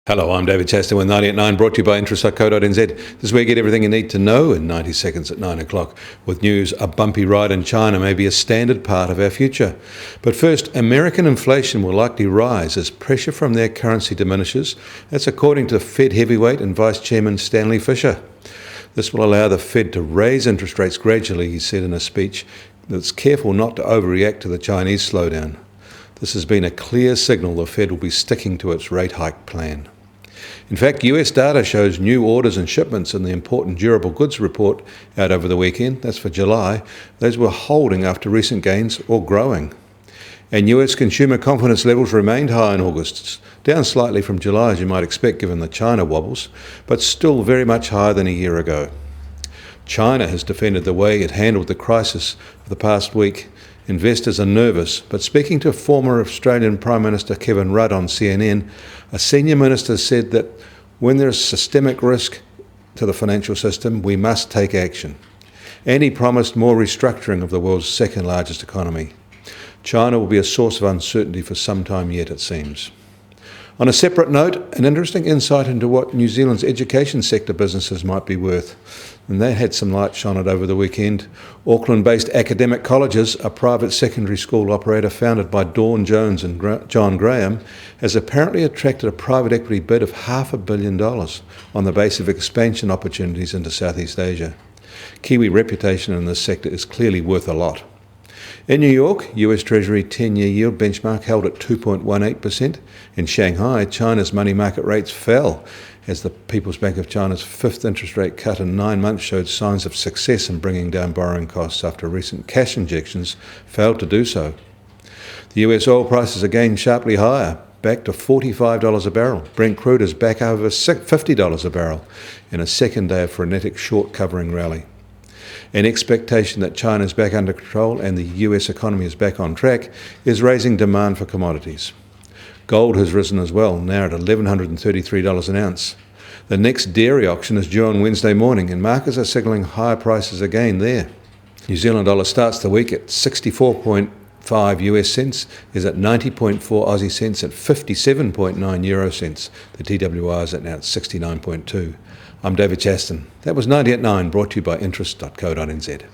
Hello, I'm David Chaston with 90 at 9, brought to you by interest.co.nz. This is where you get everything you need to know in 90 seconds at 9 o'clock. With news, a bumpy ride in China may be a standard part of our future. But first, American inflation will likely rise as pressure from their currency diminishes. That's according to Fed heavyweight and Vice Chairman Stanley Fischer. This will allow the Fed to raise interest rates gradually, he said in a speech, that's careful not to overreact to the Chinese slowdown. This has been a clear signal the Fed will be sticking to its rate hike plan. In fact, US data shows new orders and shipments in the important durable goods report out over the weekend, that's for July. Those were holding after recent gains or growing. And US consumer confidence levels remained high in August, down slightly from July as you might expect given the China wobbles, but still very much higher than a year ago. China has defended the way it handled the crisis of the past week. Investors are nervous, but speaking to former Australian Prime Minister Kevin Rudd on CNN, a senior minister said that when there is systemic risk to the financial system, we must take action. And he promised more restructuring of the world's second largest economy. China will be a source of uncertainty for some time yet, it seems. On a separate note, an interesting insight into what New Zealand's education sector businesses might be worth. And they had some light shone it over the weekend. Auckland-based Academic Colleges, a private secondary school operator founded by Dawn Jones and John Graham, has apparently attracted a private equity bid of $500 million on the basis of expansion opportunities into Southeast Asia. Kiwi reputation in this sector is clearly worth a lot. In New York, US Treasury 10-year yield benchmark held at 2.18%. In Shanghai, China's money market rates fell as the People's Bank of China's fifth interest rate cut in 9 months showed signs of success in bringing down borrowing costs after recent cash injections failed to do so. The US oil prices again sharply higher, back to $45 a barrel. Brent crude is back over $50 a barrel in a second day of frenetic short covering rally. An expectation that China is back under control and the US economy is back on track is raising demand for commodities. Gold has risen as well, now at $1,133 an ounce. The next dairy auction is due on Wednesday morning and markets are signalling higher prices again there. New Zealand dollar starts the week at 64.5 US cents, is at 90.4 Aussie cents, at 57.9 Euro cents. The TWR is at now at 69.2. I'm David Chaston. That was 90 at 9, brought to you by interest.co.nz.